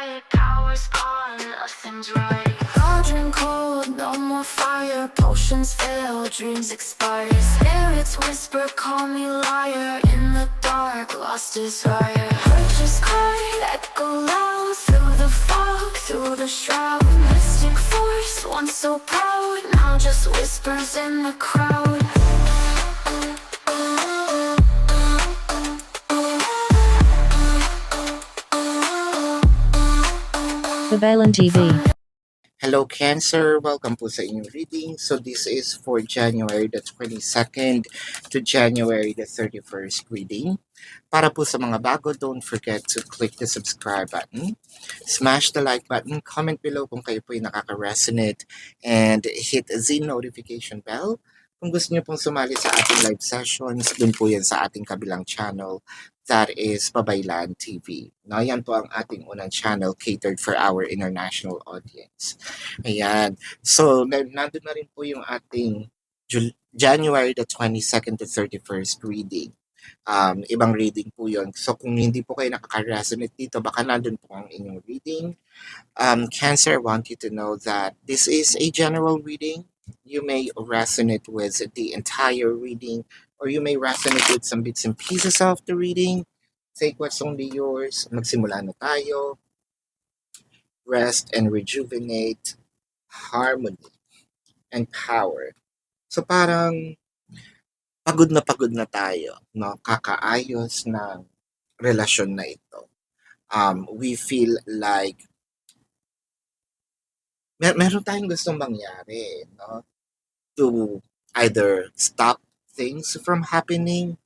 quiet, power's gone, nothing's right. Cauldron cold, no more fire. Potions fail, dreams expire. Spirits whisper, call me liar. In the dark, lost desire. Purchase card, echo loud. Through the fog, through the shroud. Mystic force, once so proud. Now just whispers in the crowd. Babalan TV. Hello Cancer, welcome po sa inyong reading. So this is for January the 22nd to January the 31st reading. Para po sa mga bago, don't forget to click the subscribe button, smash the like button, comment below kung kayo po ay nakaka-resonate, and hit the notification bell. Kung gusto niyo pong sumali sa ating live sessions, dun po yan sa ating kabilang channel, that is Babaylan TV. No, yan po ang ating unang channel catered for our international audience. Ayan. So, nandun na rin po yung ating January the 22nd to 31st reading. Ibang reading po yun. So, kung hindi po kayo nakaka-resonate dito, baka nandun po ang inyong reading. Cancer, I want you to know that this is a general reading. You may resonate with the entire reading, or you may resonate with some bits and pieces of the reading. Take what's only yours. Magsimula na tayo. Rest and rejuvenate, harmony, and power. So parang pagod na tayo, no? Kakaayos ng relasyon na ito. We feel like meron tayong gustong mangyari, no? To either stop things from happening.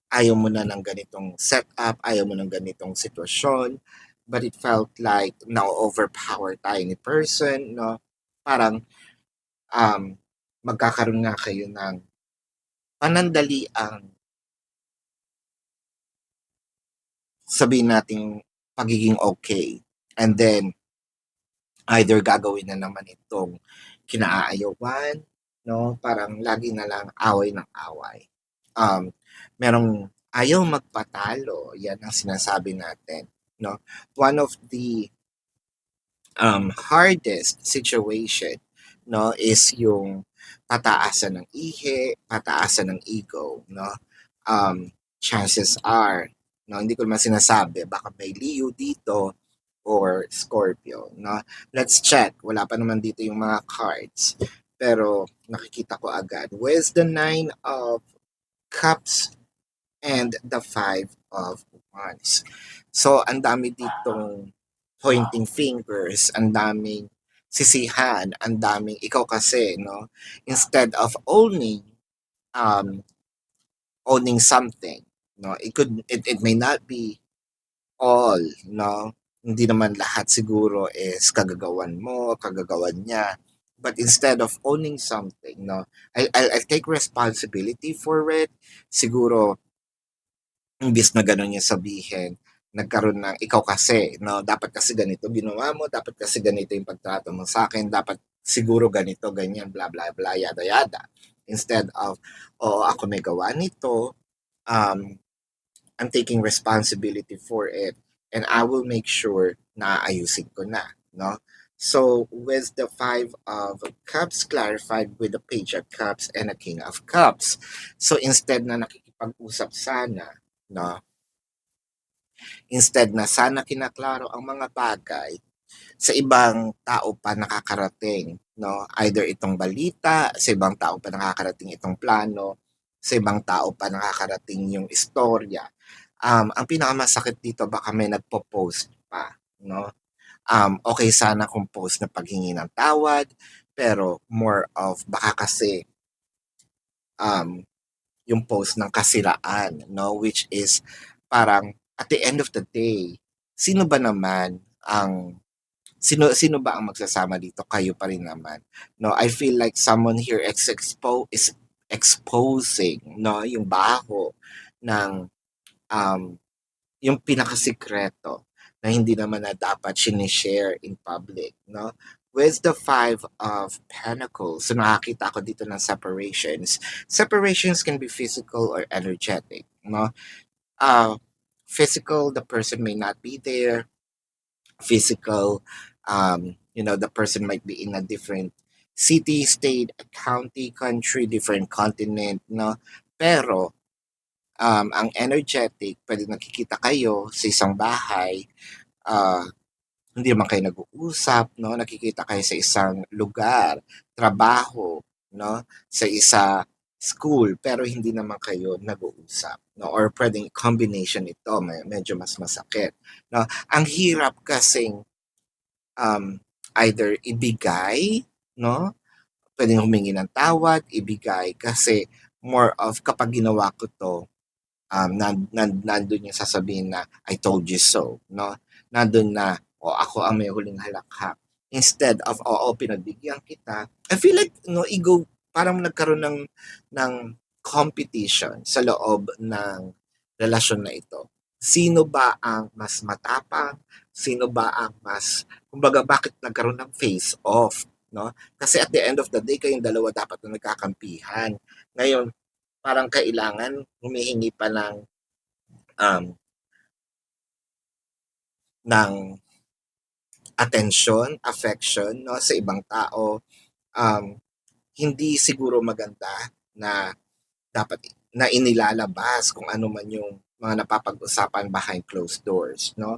Ayaw mo na ng ganitong setup, ayaw mo ng ganitong sitwasyon, but it felt like na-overpower tayo ni person, no? Parang magkakaroon nga kayo ng panandaliang sabihin nating pagiging okay. And then, either gagawin na naman itong kinaayawan, no? Parang lagi na lang away ng away. Merong ayaw magpatalo, yan ang sinasabi natin, no? One of the hardest situation, no, is yung pataasan ng ihe, pataasan ng ego, no? Chances are, no, hindi ko naman sinasabi, baka may Leo dito or Scorpio, no? Let's check. Wala pa naman dito yung mga cards. Pero nakikita ko agad. With the 9 of Cups and the 5 of Wands. So, ang dami ditong pointing fingers, ang daming sisihan, ang daming ikaw kasi, no? Instead of owning something, no? It may not be all, no? Hindi naman lahat siguro is kagagawan mo, kagagawan niya. But instead of owning something, no, I'll take responsibility for it. Siguro, imbis na gano'n niya sabihin, nagkaroon ng ikaw kasi, no, dapat kasi ganito ginawa mo, dapat kasi ganito yung pagtrato mo sa akin, dapat siguro ganito, ganyan, bla bla bla, yada yada. Instead of, oo, ako may gawa nito, I'm taking responsibility for it, and I will make sure na ayusin ko na, no? So, with the 5 of Cups clarified with the Page of Cups and a King of Cups. So, instead na nakikipag-usap sana, no? Instead na sana kinaklaro ang mga bagay, sa ibang tao pa nakakarating, no? Either itong balita, sa ibang tao pa nakakarating itong plano, sa ibang tao pa nakakarating yung istorya. Ang pinakamasakit dito, baka may nagpo-post pa, no? Okay sana kung post na paghingi ng tawad, pero more of baka kasi yung post ng kasiraan, no? Which is parang at the end of the day, sino ba ang magsasama dito? Kayo pa rin naman, no? I feel like someone here is exposing, no, yung baho ng yung pinakasikreto na hindi naman na dapat sinishare in public, no? With the 5 of Pentacles, so nakakita ako dito ng separations. Separations can be physical or energetic, no? Physical, the person may not be there. physical. The person might be in a different city, state, county, country, different continent, no? Pero, ang energetic, pwede nakikita kayo sa isang bahay, ah, hindi naman kayo nag-uusap, no? Nakikita kayo sa isang lugar, trabaho, no? Sa isa school, pero hindi naman kayo nag-uusap, no? Or pwedeng combination ito, medyo mas masakit, no? Ang hirap kasing either ibigay, no? Pwedeng humingi ng tawad, ibigay kasi more of kapag ginawa ko 'to, nandun yung sasabihin na, "I told you so," no? Nandun na, "O, ako ang may huling halakhak." Instead of, "Oo, pinagbigyan kita." I feel like, no, ego, parang nagkaroon ng competition sa loob ng relasyon na ito. Sino ba ang mas matapang? Sino ba ang mas, kumbaga, bakit nagkaroon ng face off, no? Kasi at the end of the day, kayong dalawa dapat na nagkakampihan. Ngayon, parang kailangan humihingi pa um, ng attention, affection, no, sa ibang tao. Um, Hindi siguro maganda na dapat na inilalabas kung ano man yung mga napapag-usapan behind closed doors, no?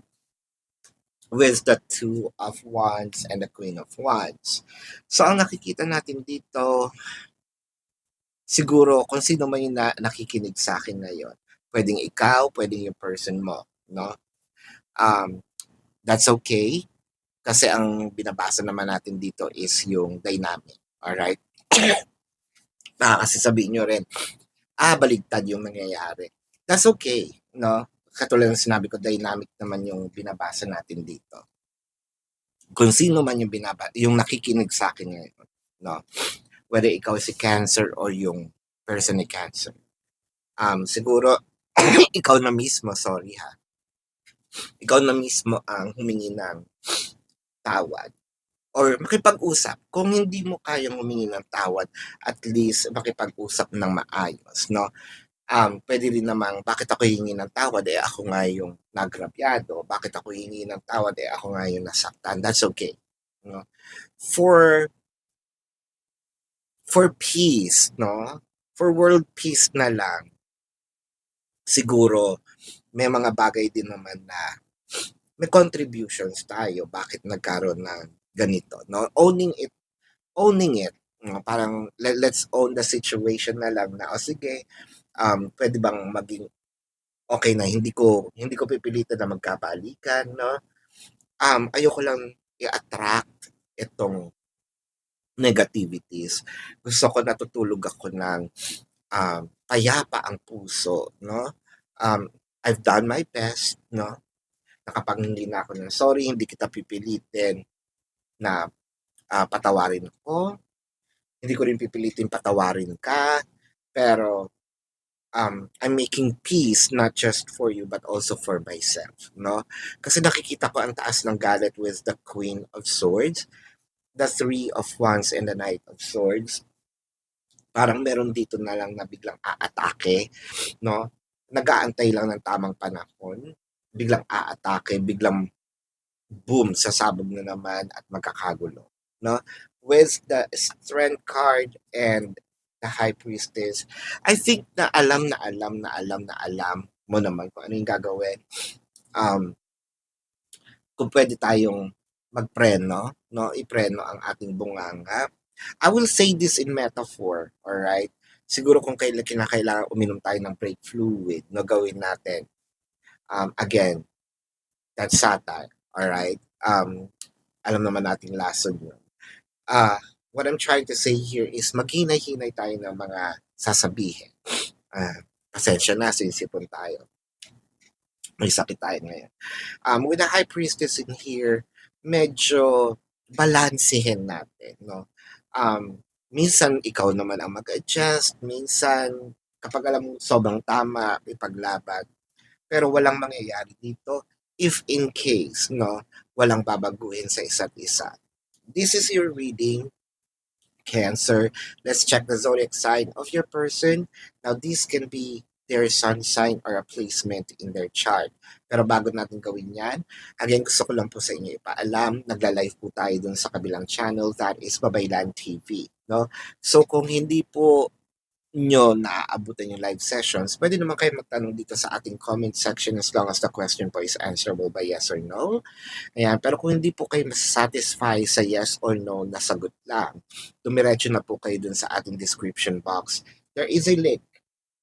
With the Two of Wands and the Queen of Wands. So, ang nakikita natin dito, siguro kung sino man yung nakikinig sa akin ngayon, pwedeng ikaw, pwedeng yung person mo, no? Um, that's okay. Kasi ang binabasa naman natin dito is yung dynamic. Alright? Kasi sabihin nyo rin, baligtad yung nangyayari. That's okay. No? Katulad ng sinabi ko, dynamic naman yung binabasa natin dito. Kung sino man yung nakikinig sa akin ngayon. No? Whether ikaw si Cancer or yung person ni Cancer. Siguro, ikaw na mismo, sorry ha. Ikaw na mismo ang humingi ng tawad or makipag-usap. Kung hindi mo kayang humingi ng tawad, at least makipag-usap ng maayos, no? Pwede rin namang, bakit ako hihingi ng tawad, ako nga yung nagrabyado. Bakit ako hihingi ng tawad, ako nga yung nasaktan. That's okay. No? For peace, no? For world peace na lang, siguro, may mga bagay din naman na may contributions tayo. Bakit nagkaroon ng ganito, no? Owning it, no? Parang let's own the situation na lang na, sige, pwede bang maging okay na, hindi ko pipilitan na magkabalikan, no? Ayoko lang i-attract itong negativities. Gusto ko natutulog ako ng payapa ang puso, no? I've done my best, no? Nakapanghingi na ako ng sorry, hindi kita pipilitin na patawarin ako. Hindi ko rin pipilitin patawarin ka. Pero I'm making peace not just for you but also for myself, no? Kasi nakikita ko ang taas ng galit with the Queen of Swords, the Three of Wands and the Knight of Swords. Parang meron dito na lang na biglang aatake, no? Nag-aantay lang ng tamang panahon, biglang aatake, biglang boom, sasabog na naman at magkakagulo, no? With the Strength card and the High Priestess, I think na alam mo naman kung ano yung gagawin. Kung pwede tayong magpreno, no? Ipreno ang ating bunganga. I will say this in metaphor, alright? Siguro kung kinakailangan uminom tayo ng brake fluid, no, gawin natin. Again, that's satire, alright? Alam naman nating lesson yun. What I'm trying to say here is maghinay-hinay tayo ng mga sasabihin. Pasensya na, sinisipon tayo. May sakit tayo ngayon. With the High Priestess in here, medyo balansehin natin, no? Minsan ikaw naman ang mag-adjust, minsan kapag alam mo sobrang tama, ipaglaban. Pero walang mangyayari dito if in case, no, walang babaguhin sa isa't isa. This is your reading, Cancer. Let's check the zodiac sign of your person. Now, this can be their sun sign or a placement in their chart. Pero bago natin gawin yan, again, gusto ko lang po sa inyo ipaalam, nagla-live po tayo dun sa kabilang channel, that is Babaylan TV. No? So kung hindi po nyo naaabutan yung live sessions, pwede naman kayo magtanong dito sa ating comment section as long as the question po is answerable by yes or no. Ayan, pero kung hindi po kayo masasatisfy sa yes or no na sagot lang, dumiretso na po kayo dun sa ating description box. There is a link.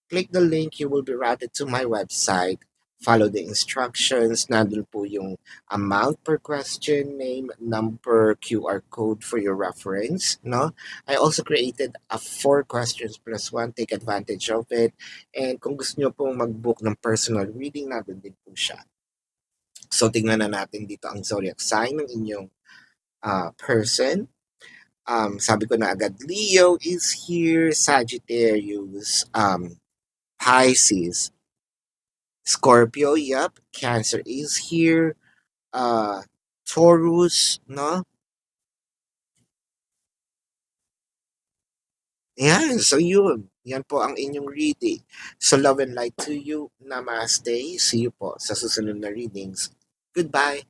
Click the link, you will be routed to my website. Follow the instructions. Nandun po yung amount per question, name, number, QR code for your reference. No? I also created a 4 questions plus 1. Take advantage of it. And kung gusto nyo pong mag-book ng personal reading, nandun din po siya. So, tingnan na natin dito ang zodiac sign ng inyong person. Sabi ko na agad, Leo is here, Sagittarius, Pisces, Scorpio, yep, Cancer is here, Taurus, no? Yan, so yun. Yan po ang inyong reading. So love and light to you. Namaste. See you po sa susunod na readings. Goodbye.